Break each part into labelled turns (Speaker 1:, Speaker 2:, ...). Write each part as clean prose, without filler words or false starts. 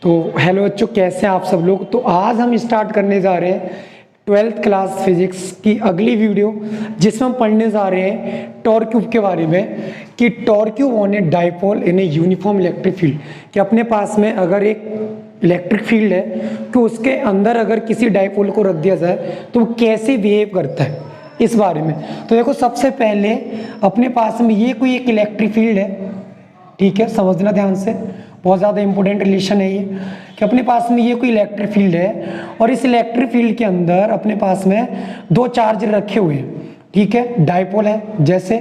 Speaker 1: तो हेलो बच्चों, कैसे हैं आप सब लोग। तो आज हम स्टार्ट करने जा रहे हैं 12th क्लास फिजिक्स की अगली वीडियो, जिसमें हम पढ़ने जा रहे हैं टॉर्क क्यूब के बारे में कि torque cube on a dipole in a uniform electric field. कि अपने पास में अगर एक इलेक्ट्रिक फील्ड है तो उसके अंदर अगर किसी डाइपोल को रख दिया जाए तो वो कैसे बिहेव करता है, इस बारे में। तो देखो, सबसे पहले अपने पास में ये कोई एक इलेक्ट्रिक फील्ड है, ठीक है, समझना ध्यान से, बहुत ज़्यादा इंपॉर्टेंट रिलेशन है ये। कि अपने पास में ये कोई इलेक्ट्रिक फील्ड है और इस इलेक्ट्रिक फील्ड के अंदर अपने पास में दो चार्ज रखे हुए हैं, ठीक है, डाइपोल है। जैसे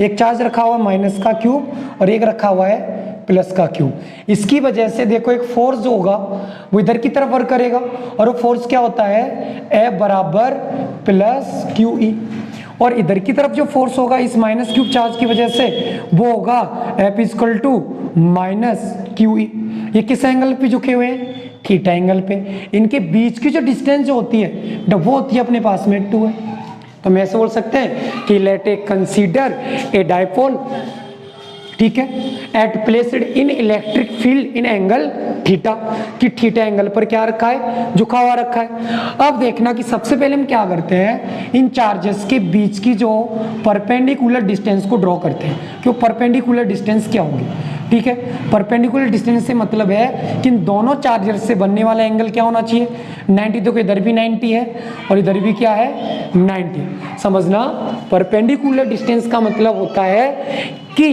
Speaker 1: एक चार्ज रखा हुआ है माइनस का क्यूब और एक रखा हुआ है प्लस का क्यूब। इसकी वजह से देखो एक फोर्स जो होगा वो इधर की तरफ वर्क करेगा और वो फोर्स क्या होता है, F बराबर प्लस क्यू ई। और इधर की तरफ जो फोर्स होगा इस माइनस क्यूब चार्ज की वजह से वो होगा F equal to minus q E. ये किस एंगल पे झुके हुए हैं, थीटा एंगल पे। इनके बीच की जो डिस्टेंस जो होती है वो होती है अपने पास में 2 है। तो हम ऐसे बोल सकते हैं कि let a consider a dipole, ठीक है, at placed in electric field in angle theta, कि थीटा एंगल पर क्या रखा है, झुका हुआ रखा है। अब देखना कि सबसे पहले हम क्या करते हैं, इन चार्जेस के बीच की जो परपेंडिकुलर डिस्टेंस को ड्रॉ करते हैं कि वो परपेंडिकुलर डिस्टेंस क्या होगी, ठीक है। परपेंडिकुलर डिस्टेंस से मतलब है कि इन दोनों चार्जर से बनने वाला एंगल क्या होना चाहिए, 90। तो इधर भी 90 है और इधर भी क्या है, 90। समझना, परपेंडिकुलर डिस्टेंस का मतलब होता है कि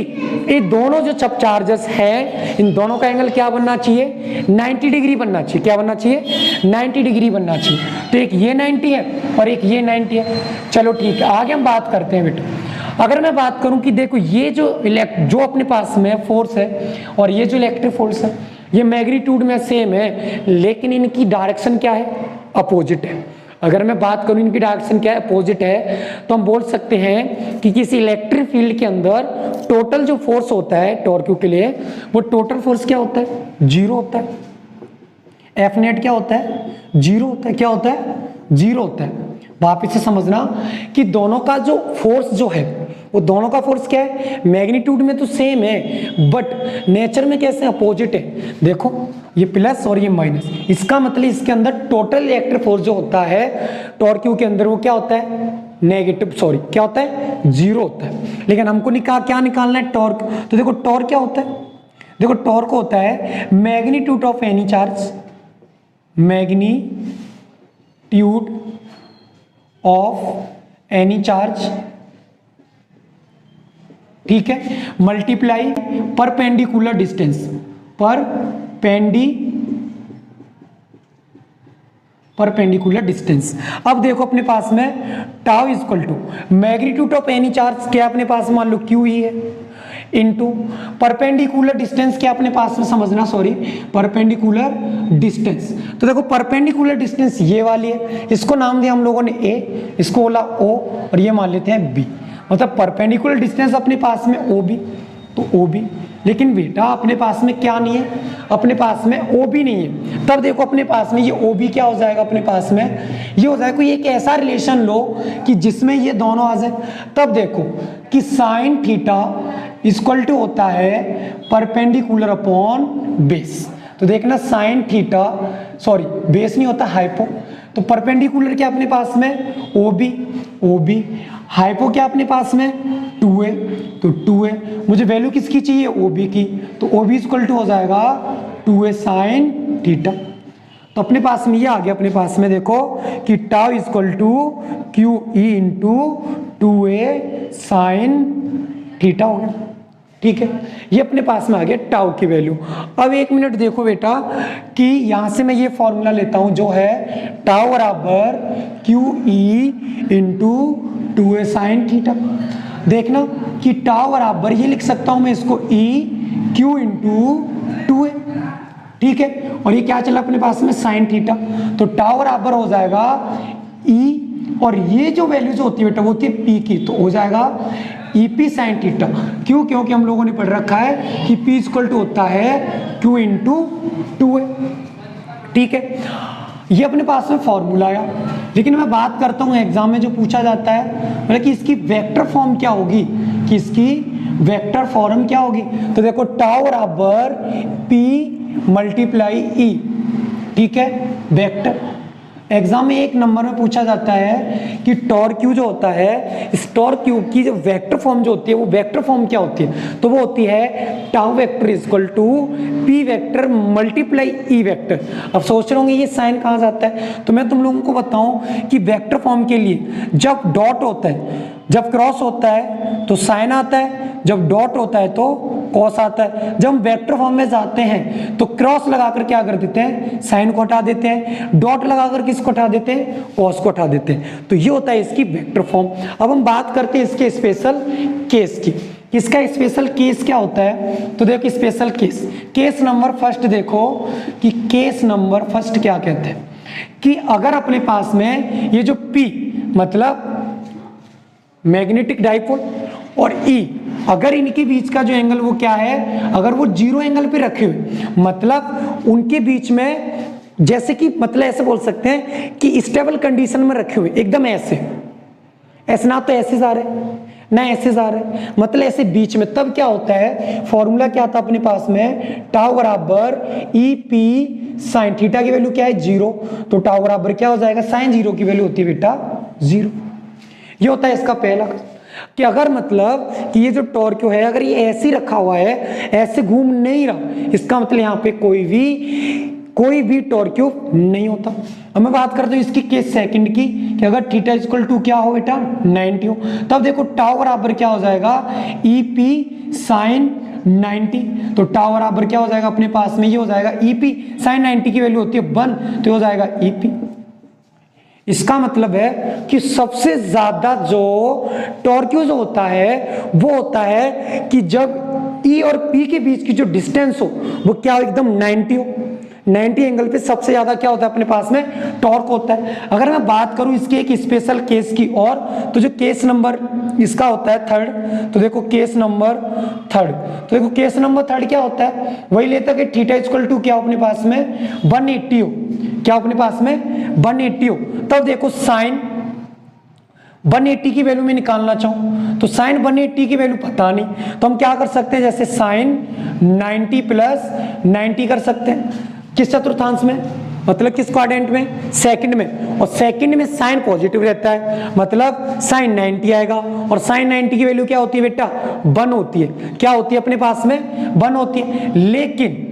Speaker 1: ये दोनों जो चार्जेस हैं इन दोनों का एंगल क्या बनना चाहिए, 90 डिग्री बनना चाहिए। क्या बनना चाहिए, 90 डिग्री बनना चाहिए। तो एक ये 90 है और एक ये 90 है। चलो ठीक है, आगे हम बात करते हैं बेटा। अगर मैं बात करूं कि देखो ये जो अपने पास में फोर्स है और ये जो इलेक्ट्रिक फोर्स है ये मैग्नीट्यूड में सेम है, लेकिन इनकी डायरेक्शन क्या है, अपोजिट है। अगर मैं बात करूं इनकी डायरेक्शन क्या है, अपोजिट है, तो हम बोल सकते हैं कि किसी इलेक्ट्रिक फील्ड के अंदर टोटल जो फोर्स होता है टॉर्क क्यूब के लिए, वो टोटल फोर्स क्या होता है, 0 होता है। एफ नेट क्या होता है, 0 होता है। क्या होता है, 0 होता है। वापिस से समझना कि दोनों का जो फोर्स जो है वो दोनों का फोर्स क्या है, मैग्नीट्यूड में तो सेम है बट नेचर में कैसे अपोजिट है। देखो ये प्लस और ये माइनस, इसका मतलब इसके अंदर टोटल इलेक्ट्रिक फोर्स जो होता है टॉर्क क्यूब के अंदर वो क्या होता है, नेगेटिव, सॉरी क्या होता है, 0 होता है। लेकिन हमको क्या निकालना है, टॉर्क। तो देखो टॉर्क क्या होता है, देखो टॉर्क होता है magnitude of any charge, magnitude of any charge, ठीक है, multiply perpendicular distance, perpendicular distance. अब देखो अपने पास में tau equal to magnitude of any charge क्या अपने पास, मान लो क्यू ही है, इनटू परपेंडिकुलर डिस्टेंस क्या अपने पास में, समझना, सॉरी, परपेंडिकुलर डिस्टेंस। तो देखो परपेंडिकुलर डिस्टेंस ये वाली है, इसको नाम दिया हम लोगों ने ए, इसको बोला ओ और ये मान लेते हैं बी। मतलब परपेंडिकुलर डिस्टेंस अपने पास में ओ बी, तो ओ बी। लेकिन बेटा अपने पास में क्या नहीं है, अपने पास में ओ बी नहीं है। तब देखो अपने पास में ये ओ बी क्या हो जाएगा, अपने पास में ये हो जाएगा कोई एक ऐसा रिलेशन लो कि जिसमें ये दोनों आ जाए। तब देखो कि साइन थीटा इक्वल टू होता है परपेंडिकुलर अपॉन बेस। तो देखना साइन थीटा, सॉरी बेस नहीं होता, हाइपो। तो परपेंडिकुलर क्या अपने पास में, ओ बी, हाइपो क्या अपने पास में, 2a, तो 2a। मुझे वैल्यू किसकी चाहिए, ओ बी की, तो ओ बी इक्वल टू हो जाएगा 2a साइन थीटा। तो अपने पास में ये आ गया, अपने पास में देखो कि tau equal to q E into 2a sine theta हो गया, ठीक है। ये अपने पास में आ गया टाउ की वैल्यू। अब एक मिनट देखो बेटा कि यहां से मैं ये फॉर्मूला लेता हूं जो है टाउ बराबर Q E into 2a sine theta. देखना कि टाउ बराबर ये लिख सकता हूं मैं इसको ई क्यू इंटू 2a, ठीक है। और ये क्या चला अपने पास में, साइन थीटा। तो टाउ बराबर हो जाएगा ई, और ये जो वैल्यू जो होती है बेटा वो होती है पी की, तो हो जाएगा ई पी साइन थीटा। क्यों, क्योंकि हम लोगों ने पढ़ रखा है कि पी इक्वल टू होता है क्यू इंटू 2a, ठीक है। ये अपने पास में फॉर्मूला आया। लेकिन मैं बात करता हूँ एग्जाम में जो पूछा जाता है मतलब कि इसकी वेक्टर फॉर्म क्या होगी, कि इसकी वेक्टर फॉर्म क्या होगी। तो देखो टाउ बराबर पी मल्टीप्लाई ई, ठीक है, वेक्टर। एग्जाम में एक नंबर में पूछा जाता है कि टॉर्क क्यू जो होता है, इस टॉर्क क्यू की जो वेक्टर फॉर्म जो होती है वो वेक्टर फॉर्म क्या होती है, तो वो होती है tau vector equal to p vector multiply E vector. अब सोच रहे होंगे ये साइन कहाँ जाता है, तो मैं तुम लोगों को बताऊं कि वेक्टर फॉर्म के लिए जब डॉट होता है, जब क्रॉस होता है तो साइन आता है, जब डॉट होता है तो कॉस आता है। जब हम वेक्टर फॉर्म में जाते हैं तो क्रॉस लगाकर क्या कर देते हैं, साइन को हटा देते हैं, डॉट लगाकर किसको हटा देते हैं, कॉस को हटा देते हैं। तो ये होता है इसकी वेक्टर फॉर्म। अब हम बात करते हैं इसके स्पेशल केस की। इसका स्पेशल केस क्या होता है, तो देखो special case, case number first देखो कि केस नंबर फर्स्ट क्या कहते हैं कि अगर अपने पास में ये जो P मतलब मैग्नेटिक डाइपोल और E, अगर इनके बीच का जो एंगल वो क्या है, अगर वो जीरो एंगल पे रखे हुए, मतलब उनके बीच में जैसे कि मतलब ऐसे बोल सकते हैं कि स्टेबल कंडीशन में रखे हुए, एकदम ऐसे ऐसे, ना तो ऐसे जा रहे ना ऐसे जा रहे, मतलब ऐसे बीच में, तब क्या होता है, फॉर्मूला क्या था अपने पास में, टाउ बराबर ई पी साइन थीटा की वैल्यू क्या है, जीरो, तो टाउ बराबर क्या हो जाएगा, साइन जीरो की वैल्यू होती है बेटा जीरो। ये होता है इसका पहला कि अगर मतलब कि ये जो टॉर्क है अगर ये ऐसे ही रखा हुआ है, ऐसे घूम नहीं रहा, इसका मतलब यहाँ पे कोई भी टॉर्क नहीं होता। अब मैं बात करता हूँ इसकी केस सेकंड की कि अगर थीटा इक्वल टू क्या हो बेटा 90 हो, तब देखो टाउ बराबर क्या हो जाएगा, ई पी साइन 90, तो टाउ बराबर क्या हो जाएगा अपने पास में, ये हो जाएगा ई पी साइन 90 की वैल्यू होती है 1, तो हो जाएगा ई पी। इसका मतलब है कि सबसे ज्यादा जो टॉर्क जो होता है वो होता है कि जब E और P के बीच की जो डिस्टेंस हो वो क्या हो, एकदम 90 हो, 90 एंगल पे सबसे ज्यादा क्या होता है अपने पास में, टॉर्क होता है। अगर मैं बात करूं इसके एक स्पेशल केस की और, तो जो केस नंबर इसका होता है थर्ड, तो देखो केस नंबर थर्ड, तो देखो केस नंबर थर्ड क्या होता है, वही लेता कि थीटा इक्वल टू क्या हो अपने पास में 180 हो, क्या अपने पास में 180 हो, तब देखो साइन 180 की वैल्यू में निकालना चाहूं तो साइन 180 की वैल्यू पता नहीं, तो हम क्या कर सकते हैं, जैसे साइन 90 प्लस 90 कर सकते हैं, किस चतुर्थांश में, मतलब किस क्वाड्रेंट में, सेकंड में, और सेकंड में साइन पॉजिटिव रहता है, मतलब साइन 90 आएगा, और साइन 90 की वैल्यू क्या होती है बेटा 1 होती है, क्या होती है अपने पास में 1 होती है। लेकिन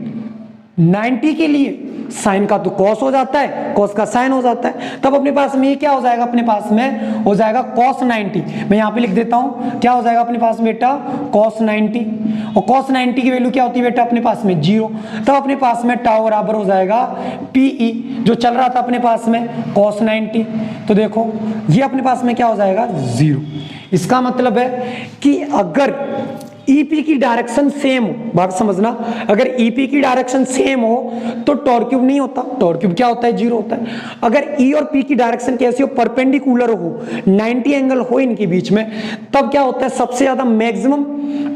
Speaker 1: 90 के लिए साइन का तो कॉस हो जाता है, कॉस का साइन हो जाता है, तब अपने पास में ये क्या हो जाएगा, अपने पास में हो जाएगा cos 90, मैं यहाँ पे लिख देता हूँ, क्या हो जाएगा अपने पास में बेटा cos 90, और cos 90 की वैल्यू क्या होती है बेटा अपने पास में 0, तब अपने पास में टाउ बराबर हो जाएगा PE जो चल रहा था अपने पास में cos 90, तो देखो ये अपने पास में क्या हो जाएगा 0। इसका मतलब है कि अगर ईपी की डायरेक्शन सेम हो, बात समझना, अगर ईपी की डायरेक्शन सेम हो तो टॉर्क क्यूब नहीं होता, टॉर्क क्यूब क्या होता है 0 होता है। अगर ई और पी की डायरेक्शन कैसी हो, परपेंडिकुलर हो, 90 एंगल हो इनके बीच में, तब क्या होता है सबसे ज्यादा मैक्सिमम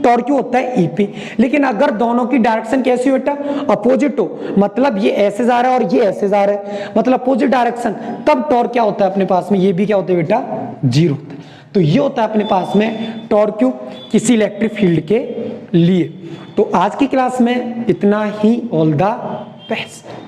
Speaker 1: टॉर्क क्यूब होता है ईपी। लेकिन अगर दोनों की डायरेक्शन कैसी हो बेटा, अपोजिट हो, मतलब ये ऐसे जा रहा है और ये ऐसे जा रहा है, मतलब अपोजिट डायरेक्शन, तब टॉर्क क्या होता है अपने पास में, ये भी क्या होता है बेटा 0 होता है। तो ये होता है अपने पास में टॉर्क क्यूब किसी इलेक्ट्रिक फील्ड के लिए। तो आज की क्लास में इतना ही, ऑल द बेस्ट।